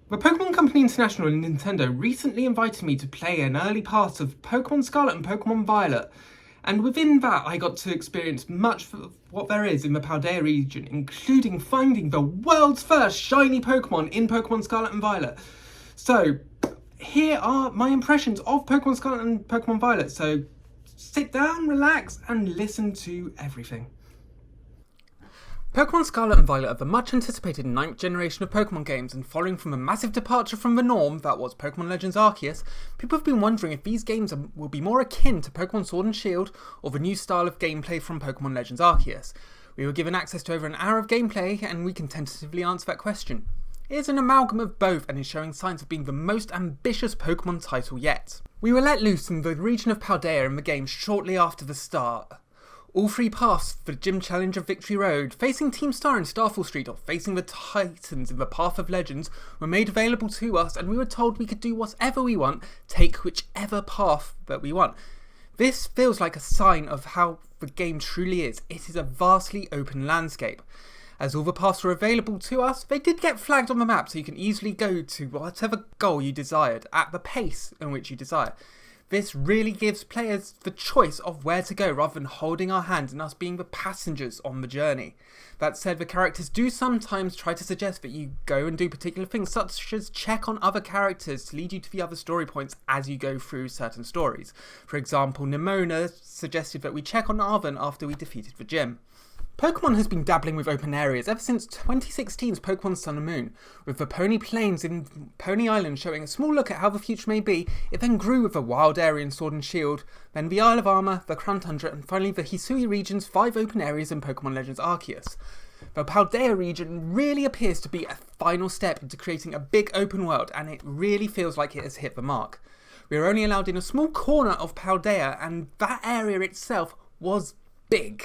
The Pokémon Company International and Nintendo recently invited me to play an early part of Pokémon Scarlet and Pokémon Violet, and within that I got to experience much of what there is in the Paldea region, including finding the world's first shiny Pokémon in Pokémon Scarlet and Violet. So, here are my impressions of Pokémon Scarlet and Pokémon Violet, so sit down, relax, and listen to everything. Pokémon Scarlet and Violet are the much anticipated 9th generation of Pokémon games, and following from a massive departure from the norm that was Pokémon Legends Arceus, people have been wondering if these games will be more akin to Pokémon Sword and Shield or the new style of gameplay from Pokémon Legends Arceus. We were given access to over an hour of gameplay and we can tentatively answer that question. It is an amalgam of both and is showing signs of being the most ambitious Pokémon title yet. We were let loose in the region of Paldea in the game shortly after the start. All three paths for the Gym Challenge of Victory Road, facing Team Star in Starfall Street or facing the Titans in the Path of Legends, were made available to us, and we were told we could do whatever we want, take whichever path that we want. This feels like a sign of how the game truly is. It is a vastly open landscape. As all the paths were available to us, they did get flagged on the map so you can easily go to whatever goal you desired, at the pace in which you desire. This really gives players the choice of where to go rather than holding our hand and us being the passengers on the journey. That said, the characters do sometimes try to suggest that you go and do particular things, such as check on other characters to lead you to the other story points as you go through certain stories. For example, Nimona suggested that we check on Arven after we defeated the gym. Pokémon has been dabbling with open areas ever since 2016's Pokémon Sun and Moon, with the Pony Plains in Pony Island showing a small look at how the future may be. It then grew with the wild area in Sword and Shield, then the Isle of Armor, the Crown Tundra, and finally the Hisui region's 5 open areas in Pokémon Legends Arceus. The Paldea region really appears to be a final step into creating a big open world, and it really feels like it has hit the mark. We are only allowed in a small corner of Paldea, and that area itself was big.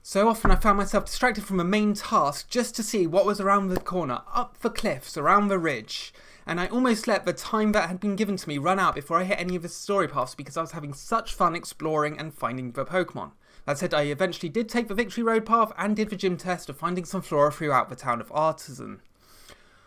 So often I found myself distracted from the main task just to see what was around the corner, up the cliffs, around the ridge, and I almost let the time that had been given to me run out before I hit any of the story paths because I was having such fun exploring and finding the Pokemon. That said, I eventually did take the Victory Road path and did the gym test of finding some flora throughout the town of Artisan.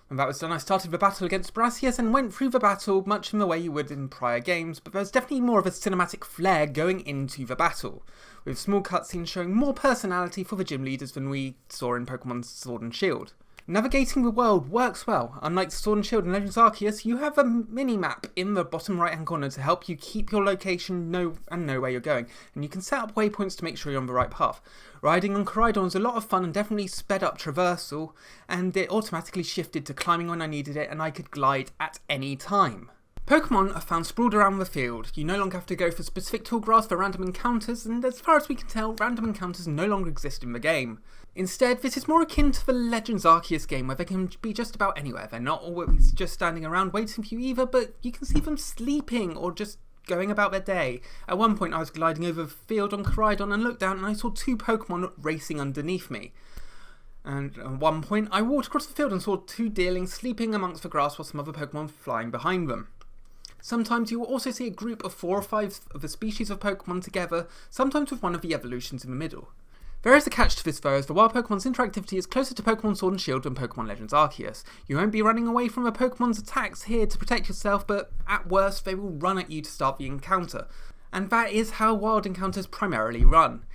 When that was done, I started the battle against Brassius and went through the battle much in the way you would in prior games, but there's definitely more of a cinematic flair going into the battle, with small cutscenes showing more personality for the gym leaders than we saw in Pokémon Sword and Shield. Navigating the world works well. Unlike Sword and Shield and Legends Arceus, you have a mini-map in the bottom right-hand corner to help you keep your location know where you're going, and you can set up waypoints to make sure you're on the right path. Riding on Koraidon was a lot of fun and definitely sped up traversal, and it automatically shifted to climbing when I needed it, and I could glide at any time. Pokemon are found sprawled around the field. You no longer have to go for specific tall grass for random encounters, and as far as we can tell, random encounters no longer exist in the game. Instead, this is more akin to the Legends Arceus game, where they can be just about anywhere. They're not always just standing around waiting for you either, but you can see them sleeping or just going about their day. At one point I was gliding over the field on Koraidon and looked down and I saw 2 Pokemon racing underneath me. And at one point I walked across the field and saw 2 deerlings sleeping amongst the grass while some other Pokemon flying behind them. Sometimes you will also see a group of 4 or 5 of the species of Pokemon together, sometimes with one of the evolutions in the middle. There is a catch to this though, as the wild Pokemon's interactivity is closer to Pokemon Sword and Shield than Pokemon Legends Arceus. You won't be running away from a Pokemon's attacks here to protect yourself, but at worst they will run at you to start the encounter. And that is how wild encounters primarily run.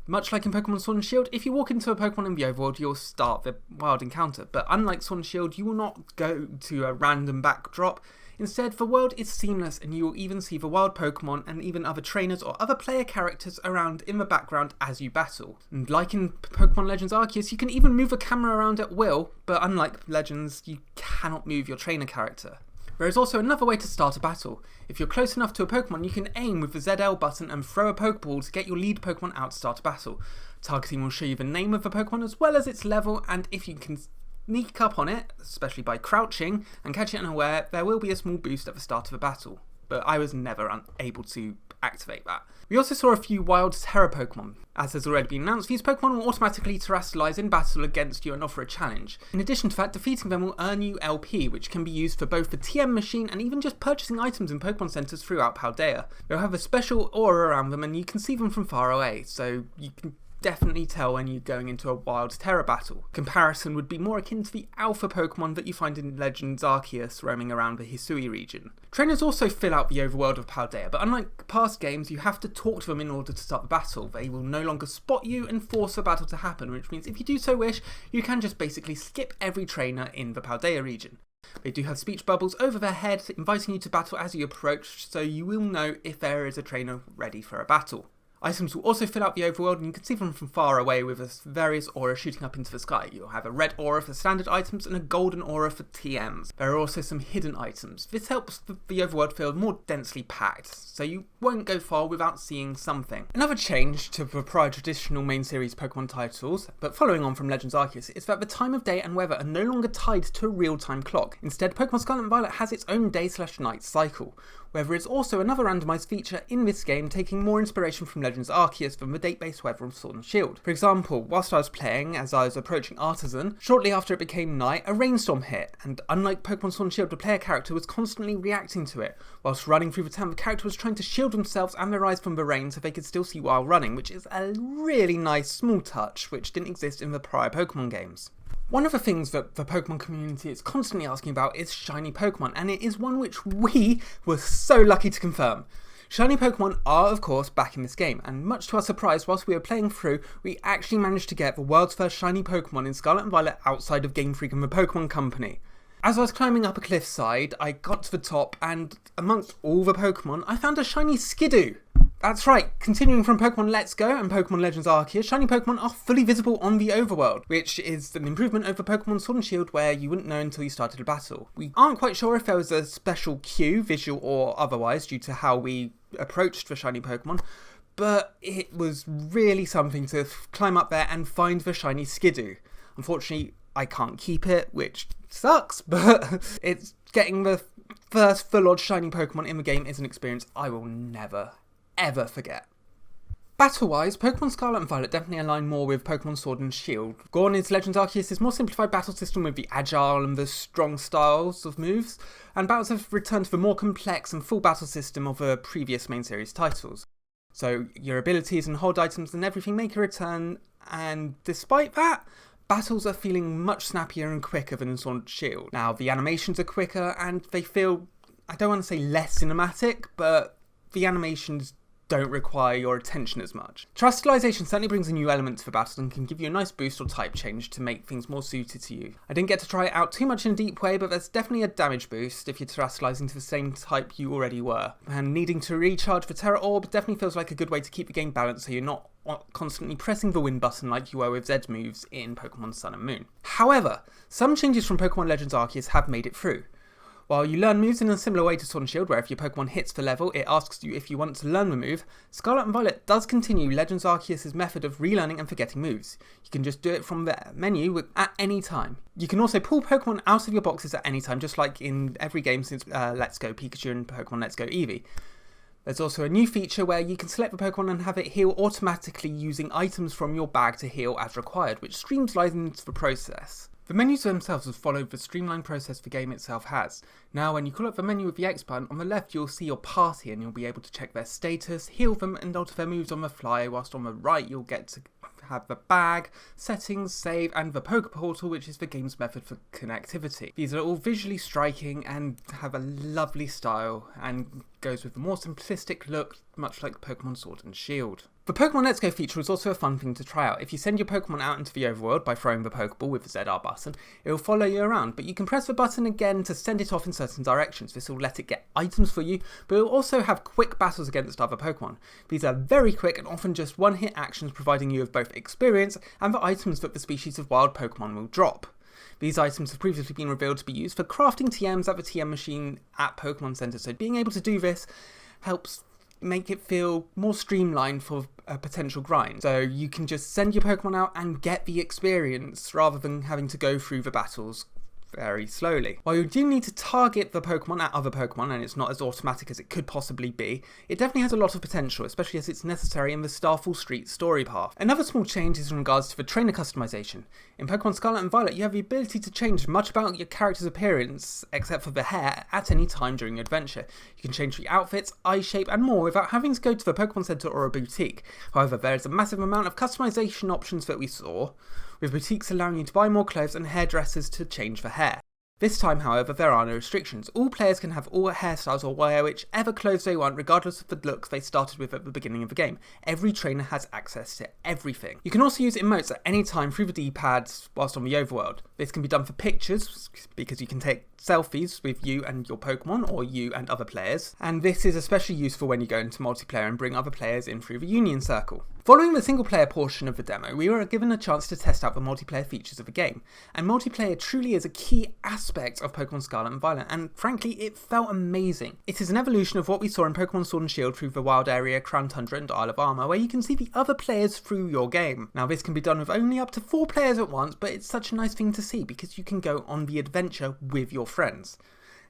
Much like in Pokemon Sword and Shield, if you walk into a Pokemon in the overworld, you'll start the wild encounter, but unlike Sword and Shield, you will not go to a random backdrop. Instead, the world is seamless and you will even see the wild Pokemon and even other trainers or other player characters around in the background as you battle. And like in Pokemon Legends Arceus, you can even move the camera around at will, but unlike Legends, you cannot move your trainer character. There is also another way to start a battle. If you're close enough to a Pokemon, you can aim with the ZL button and throw a Pokeball to get your lead Pokemon out to start a battle. Targeting will show you the name of the Pokemon as well as its level, and if you can sneak up on it, especially by crouching, and catch it unaware, there will be a small boost at the start of a battle. But I was never able to activate that. We also saw a few wild Terra Pokemon. As has already been announced, these Pokemon will automatically terrestrialize in battle against you and offer a challenge. In addition to that, defeating them will earn you LP, which can be used for both the TM machine and even just purchasing items in Pokemon centers throughout Paldea. They'll have a special aura around them and you can see them from far away, so you can definitely tell when you're going into a wild terra battle. Comparison would be more akin to the alpha Pokemon that you find in Legends Arceus roaming around the Hisui region. Trainers also fill out the overworld of Paldea, but unlike past games, you have to talk to them in order to start the battle. They will no longer spot you and force the battle to happen, which means if you do so wish, you can just basically skip every trainer in the Paldea region. They do have speech bubbles over their head, inviting you to battle as you approach, so you will know if there is a trainer ready for a battle. Items will also fill out the overworld, and you can see them from far away with various auras shooting up into the sky. You'll have a red aura for standard items and a golden aura for TMs. There are also some hidden items. This helps the overworld feel more densely packed, so you won't go far without seeing something. Another change to the prior traditional main series Pokemon titles, but following on from Legends Arceus, is that the time of day and weather are no longer tied to a real-time clock. Instead, Pokemon Scarlet Violet has its own day/night cycle, where there is also another randomised feature in this game taking more inspiration from Legends Arceus than the date-based weather of Sword and Shield. For example, whilst I was playing, as I was approaching Artisan, shortly after it became night, a rainstorm hit, and unlike Pokemon Sword and Shield, the player character was constantly reacting to it. Whilst running through the town, the character was trying to shield themselves and their eyes from the rain so they could still see while running, which is a really nice small touch which didn't exist in the prior Pokemon games. One of the things that the Pokemon community is constantly asking about is shiny Pokemon, and it is one which we were so lucky to confirm. Shiny Pokemon are of course back in this game, and much to our surprise, whilst we were playing through, we actually managed to get the world's first shiny Pokemon in Scarlet and Violet outside of Game Freak and the Pokemon Company. As I was climbing up a cliffside, I got to the top, and amongst all the Pokemon, I found a shiny Skidoo. That's right, continuing from Pokemon Let's Go and Pokemon Legends Arceus, shiny Pokemon are fully visible on the overworld, which is an improvement over Pokemon Sword and Shield where you wouldn't know until you started a battle. We aren't quite sure if there was a special cue, visual or otherwise, due to how we approached the shiny Pokemon, but it was really something to climb up there and find the shiny Skidoo. Unfortunately, I can't keep it, which sucks, but it's getting the first full-on shiny Pokemon in the game is an experience I will never ever forget. Battle-wise, Pokemon Scarlet and Violet definitely align more with Pokemon Sword and Shield. Gone is Legends Arceus' more simplified battle system with the agile and the strong styles of moves, and battles have returned to the more complex and full battle system of the previous main series titles. So your abilities and hold items and everything make a return, and despite that, battles are feeling much snappier and quicker than in Sword and Shield. Now, the animations are quicker and they feel, I don't want to say less cinematic, but the animations don't require your attention as much. Terrestrialization certainly brings a new element to the battle and can give you a nice boost or type change to make things more suited to you. I didn't get to try it out too much in a deep way, but there's definitely a damage boost if you're terrestrializing to the same type you already were. And needing to recharge the Terra Orb definitely feels like a good way to keep the game balanced so you're not constantly pressing the win button like you were with Zed's moves in Pokemon Sun and Moon. However, some changes from Pokemon Legends Arceus have made it through. While you learn moves in a similar way to Sword and Shield, where if your Pokemon hits the level, it asks you if you want to learn the move, Scarlet and Violet does continue Legends Arceus' method of relearning and forgetting moves. You can just do it from the menu at any time. You can also pull Pokemon out of your boxes at any time, just like in every game since Let's Go Pikachu and Pokemon Let's Go Eevee. There's also a new feature where you can select the Pokemon and have it heal automatically using items from your bag to heal as required, which streamlines the process. The menus themselves have followed the streamlined process the game itself has. Now when you call up the menu with the X button, on the left you'll see your party and you'll be able to check their status, heal them and alter their moves on the fly, whilst on the right you'll get to have the bag, settings, save and the Poke Portal, which is the game's method for connectivity. These are all visually striking and have a lovely style and goes with a more simplistic look, much like Pokemon Sword and Shield. The Pokemon Let's Go feature is also a fun thing to try out. If you send your Pokemon out into the overworld by throwing the Pokeball with the ZR button, it will follow you around, but you can press the button again to send it off in certain directions. This will let it get items for you, but it will also have quick battles against other Pokemon. These are very quick and often just one-hit actions, providing you with both experience and the items that the species of wild Pokemon will drop. These items have previously been revealed to be used for crafting TMs at the TM machine at Pokemon Center, so being able to do this helps make it feel more streamlined for a potential grind. So you can just send your Pokemon out and get the experience rather than having to go through the battles very slowly. While you do need to target the Pokemon at other Pokemon, and it's not as automatic as it could possibly be, it definitely has a lot of potential, especially as it's necessary in the Starfall Street story path. Another small change is in regards to the trainer customization. In Pokemon Scarlet and Violet, you have the ability to change much about your character's appearance, except for the hair, at any time during your adventure. You can change the outfits, eye shape, and more without having to go to the Pokemon Center or a boutique. However, there is a massive amount of customization options that we saw, with boutiques allowing you to buy more clothes and hairdressers to change the hair. This time, however, there are no restrictions. All players can have all hairstyles or wear whichever clothes they want, regardless of the looks they started with at the beginning of the game. Every trainer has access to everything. You can also use emotes at any time through the D-pads whilst on the overworld. This can be done for pictures, because you can take selfies with you and your Pokemon, or you and other players, and this is especially useful when you go into multiplayer and bring other players in through the Union Circle. Following the single player portion of the demo, we were given a chance to test out the multiplayer features of the game, and multiplayer truly is a key aspect of Pokemon Scarlet and Violet, and frankly it felt amazing. It is an evolution of what we saw in Pokemon Sword and Shield through the Wild Area, Crown Tundra and Isle of Armor, where you can see the other players through your game. Now this can be done with only up to 4 players at once, but it's such a nice thing to see because you can go on the adventure with your friends.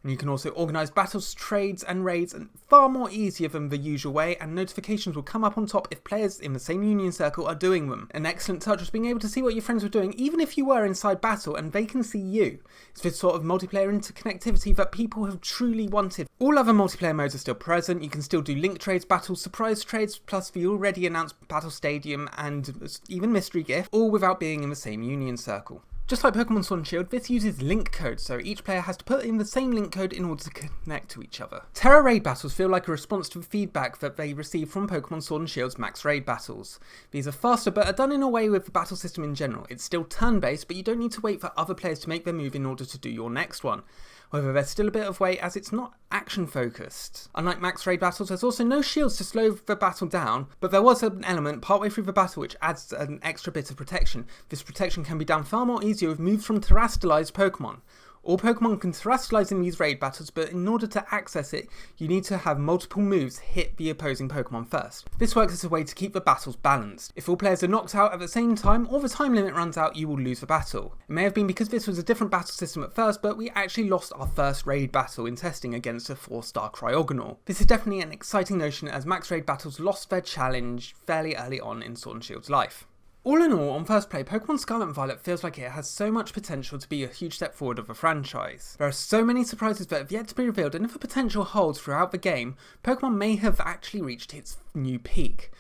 And you can also organise battles, trades and raids far more easier than the usual way, and notifications will come up on top if players in the same Union Circle are doing them. An excellent touch was being able to see what your friends were doing even if you were inside battle and they can see you. It's this sort of multiplayer interconnectivity that people have truly wanted. All other multiplayer modes are still present. You can still do link trades, battles, surprise trades, plus the already announced Battle Stadium and even Mystery Gift, all without being in the same Union Circle. Just like Pokemon Sword and Shield, this uses link codes, so each player has to put in the same link code in order to connect to each other. Terra Raid battles feel like a response to the feedback that they received from Pokemon Sword and Shield's Max Raid battles. These are faster but are done in a way with the battle system in general. It's still turn-based, but you don't need to wait for other players to make their move in order to do your next one. However, there's still a bit of wait as it's not action focused. Unlike Max Raid battles, there's also no shields to slow the battle down, but there was an element partway through the battle which adds an extra bit of protection. This protection can be done far more easier with moves from terrestrialized Pokemon. All Pokemon can terrestrialize in these raid battles, but in order to access it, you need to have multiple moves hit the opposing Pokemon first. This works as a way to keep the battles balanced. If all players are knocked out at the same time, or the time limit runs out, you will lose the battle. It may have been because this was a different battle system at first, but we actually lost our first raid battle in testing against a 4-star Cryogonal. This is definitely an exciting notion as Max Raid battles lost their challenge fairly early on in Sword and Shield's life. All in all, on first play, Pokemon Scarlet and Violet feels like it has so much potential to be a huge step forward of the franchise. There are so many surprises that have yet to be revealed, and if the potential holds throughout the game, Pokemon may have actually reached its new peak.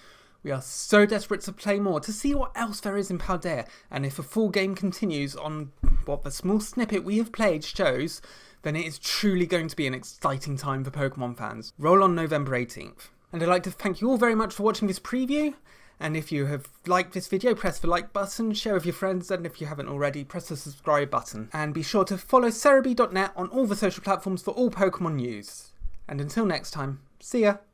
We are so desperate to play more, to see what else there is in Paldea, and if the full game continues on what the small snippet we have played shows, then it is truly going to be an exciting time for Pokemon fans. Roll on November 18th. And I'd like to thank you all very much for watching this preview. And if you have liked this video, press the like button, share with your friends, and if you haven't already, press the subscribe button. And be sure to follow Cerebi.net on all the social platforms for all Pokemon news. And until next time, see ya!